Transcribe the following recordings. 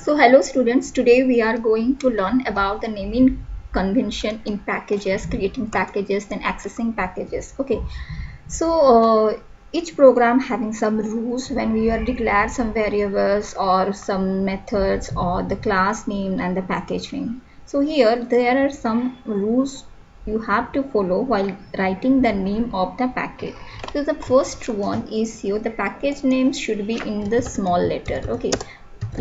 So hello students, today we are going to learn about the naming convention in packages, creating packages, then accessing packages. Okay, so each program having some rules when we are declare some variables or some methods or the class name and the package name. So here there are some rules you have to follow while writing the name of the package. So the first one is here the package name should be in the small letter. Okay,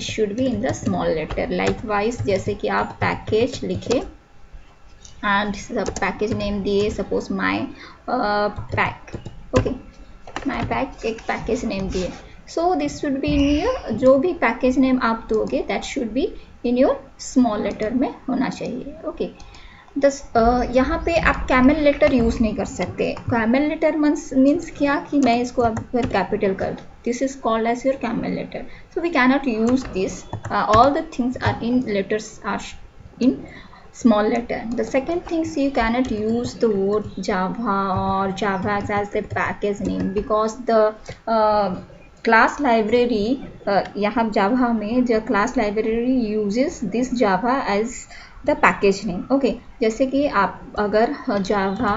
should be in the small letter likewise जैसे कि आप package लिखे and sub package name दिए suppose my pack okay my pack एक package name दिए so this should be in your जो भी package name आप दोगे that should be in your small letter में होना चाहिए ओके यहाँ पे आप कैमल लेटर यूज़ नहीं कर सकते कैमल लेटर मीन्स क्या कि मैं इसको अगर कैपिटल कर दूँ this is called as your camel letter so we cannot use this all the things are in letters are in small letter the second thing is you cannot use the word java or java as the package name because the class library यहाँ java में जो class library uses this java as the package name okay जैसे कि आप अगर java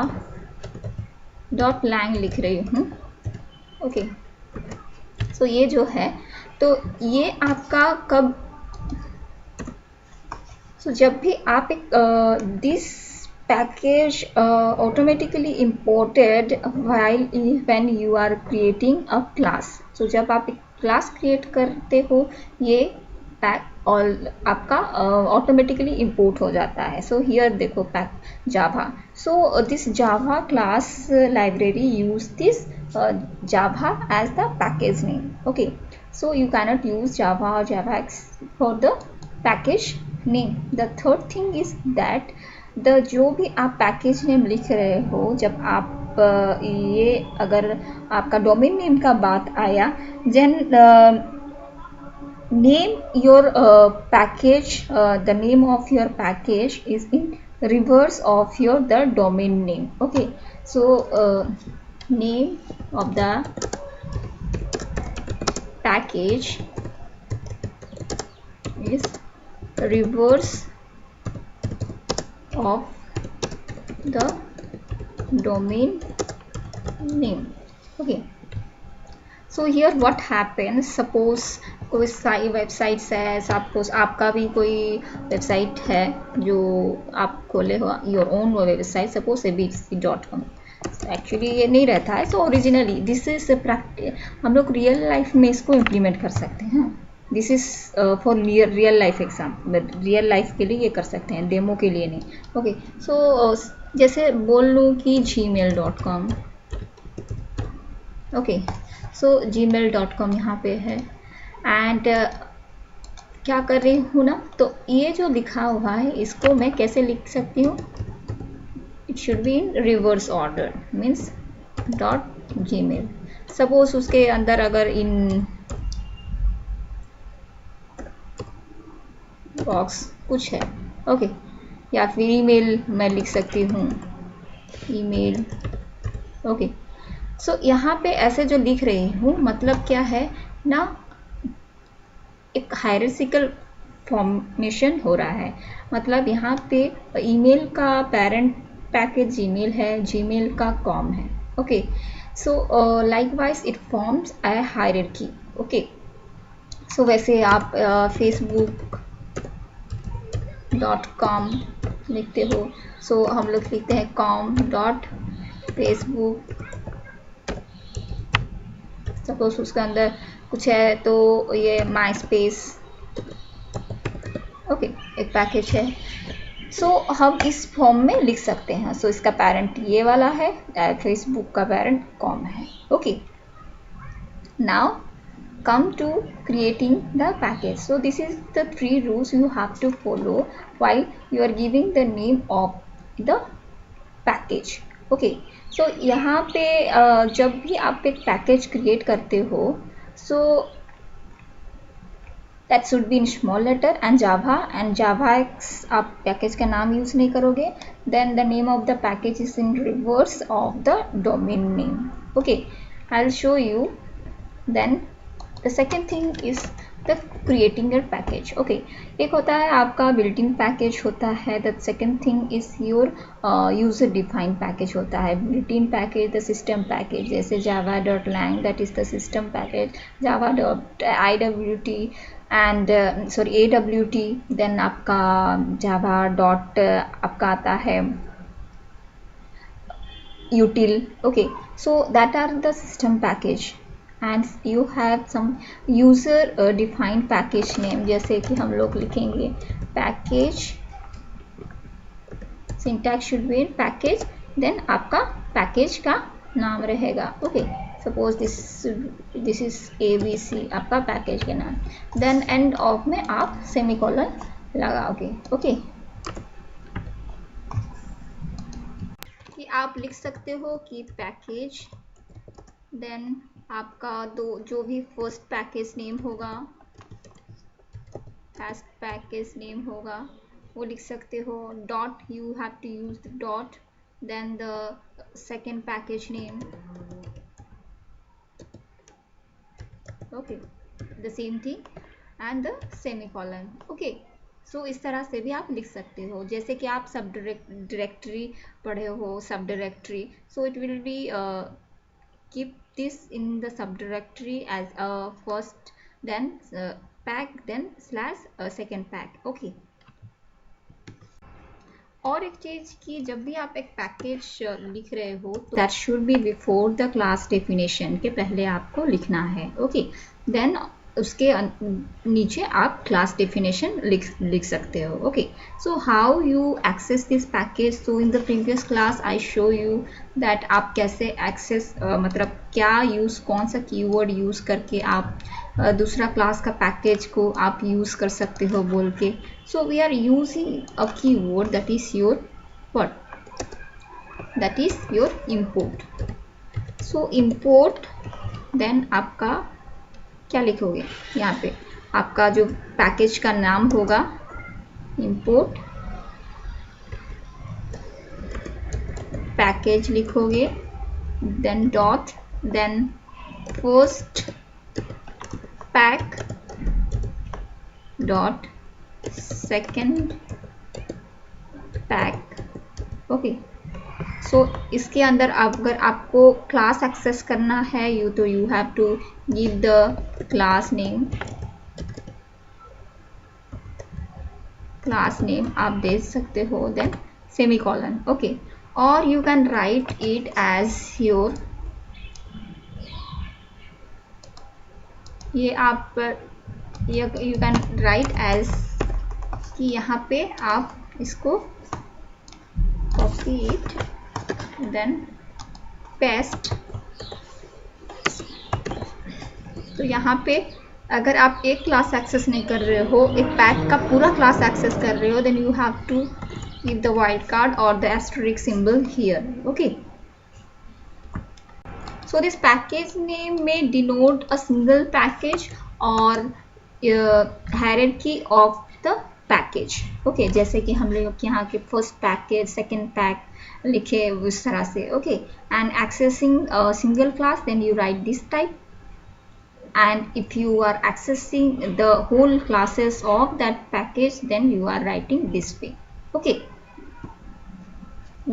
dot lang लिख रही हूँ okay तो ये जो है तो ये आपका कब जब भी आप एक this package automatically imported while when you are creating a class so जब आप एक क्लास क्रिएट करते हो ये पैक और आपका ऑटोमेटिकली इंपोर्ट हो जाता है सो हियर देखो pack Java so this Java class library use this java as the package name okay so you cannot use java or javax for the package name the third thing is that the जो भी आप package name लिख रहे हो जब आप ये अगर आपका डोमेन नेम का बात आया then name your package the name of your package is in reverse of your the domain name okay so name of the package is reverse of the domain name okay so here what happens suppose कोई websites है suppose आपका भी कोई website है जो आप खोले हो your own website suppose abc.com actually ये नहीं रहता है so originally this is practice हम लोग रियल लाइफ में इसको इम्प्लीमेंट कर सकते हैं this is for real life exam real life के लिए ये कर सकते हैं डेमो के लिए नहीं ओके सो जैसे बोल लूँ कि gmail.com ओके सो gmail.com यहाँ पे है एंड क्या कर रही हूँ ना तो ये जो लिखा हुआ है इसको मैं कैसे लिख सकती हूँ it should be in reverse order means .gmail suppose उसके अंदर अगर इन बॉक्स कुछ है ओके या फिर ईमेल मैं लिख सकती हूँ ईमेल ओके सो यहाँ पे ऐसे जो लिख रही हूँ मतलब क्या है ना एक हायरार्किकल फॉर्मेशन हो रहा है मतलब यहाँ पे ईमेल का पेरेंट पैकेज जीमेल है जीमेल का कॉम है okay so likewise it forms a hierarchy okay so वैसे आप facebook.com लिखते हो सो हम लोग लिखते हैं com.facebook सपोज उसके अंदर कुछ है तो ये माई स्पेस ओके एक पैकेज है सो हम इस फॉर्म में लिख सकते हैं सो इसका पेरेंट ये वाला है फेसबुक का पेरेंट कॉम है okay now come to creating the package so this is the 3 rules you have to follow while you are giving the name of the package okay so यहाँ पे जब भी आप एक पैकेज क्रिएट करते हो so that should be in small letter and javax आप package का नाम यूज नहीं करोगे then the name of the package is in reverse of the domain name okay I'll show you then the second thing is the creating your package. Okay, एक होता है आपका built in package होता है, the second thing is your user defined package होता है। Built in package the system package, जैसे java.lang that is the system package, java.iwt and sorry awt, then आपका java डॉट आपका आता है util। okay, so that are the system package and you have some user defined package name, जैसे कि हम लोग लिखेंगे package, syntax should be in package, then आपका package का नाम रहेगा। okay, suppose this is abc आपका package का नाम, then end of में आप semicolon लगाओगे। okay, कि आप लिख सकते हो कि पैकेज, देन आपका जो भी फर्स्ट पैकेज नेम होगा, फर्स्ट पैकेज नेम होगा वो लिख सकते हो, dot you have to use the dot, then the second package name, okay, the same thing and the semicolon. Okay, so इस तरह से भी आप लिख सकते हो, जैसे कि आप सब डायरेक्टरी पढ़े हो, sub directory, so it will be keep this in the sub directory as first, then pack, then slash second pack. Okay, और एक चीज कि जब भी आप एक पैकेज लिख रहे हो तो that should B before the class definition के पहले आपको लिखना है। ओके, देन उसके नीचे आप क्लास डेफिनेशन लिख सकते हो। Okay, so how you access this package, so in the previous class I show you that आप कैसे एक्सेस मतलब क्या यूज़, कौन सा कीवर्ड यूज़ करके आप दूसरा क्लास का पैकेज को आप यूज़ कर सकते हो बोल के। So we are using a keyword that is your what, that is your import. So import, then आपका क्या लिखोगे यहाँ पे, आपका जो पैकेज का नाम होगा इंपोर्ट पैकेज लिखोगे, then dot, then first pack dot second pack. Okay, so इसके अंदर अगर आपको क्लास एक्सेस करना है तो you have to give the class name, class name आप दे सकते हो, देन सेमीकोलन। ओके, और you can write it as your, ये आप यू कैन राइट एज कि यहाँ पे आप इसको कॉपी इट, देन पेस्ट। तो यहाँ पे अगर आप एक क्लास एक्सेस नहीं कर रहे हो, एक पैक का पूरा क्लास एक्सेस कर रहे हो, then you have to give the wild card और the asterisk symbol here. Okay, so this package name may denote a single package or hierarchy of the package। okay, जैसे कि हम लोग यहाँ के फर्स्ट पैकेज, सेकेंड पैक लिखे उस तरह से। okay, and accessing a single class, then you write this type, and if you are accessing the whole classes of that package, then you are writing this way। okay,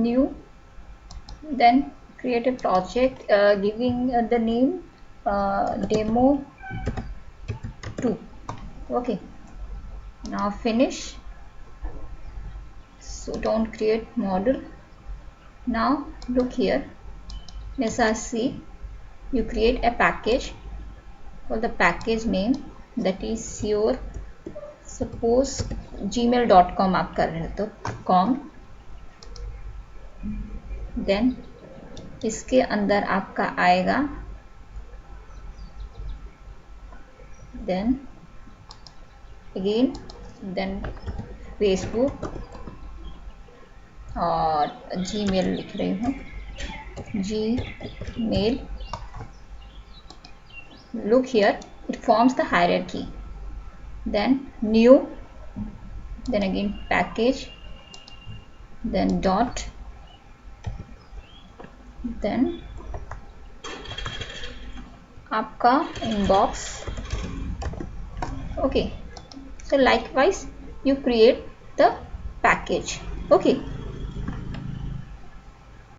new, then create a project giving the name demo 2। okay, now finish, so don't create model। now look here, as I see, you create a package for the package name that is your, suppose gmail.com आप कर रहे हो तो com, then इसके अंदर आपका आएगा, then again, then Facebook और जीमेल लिख रही हूँ, Gmail. look here, it forms the hierarchy, then new, then again package, then dot, then आपका inbox, Okay, so likewise you create the package. Okay,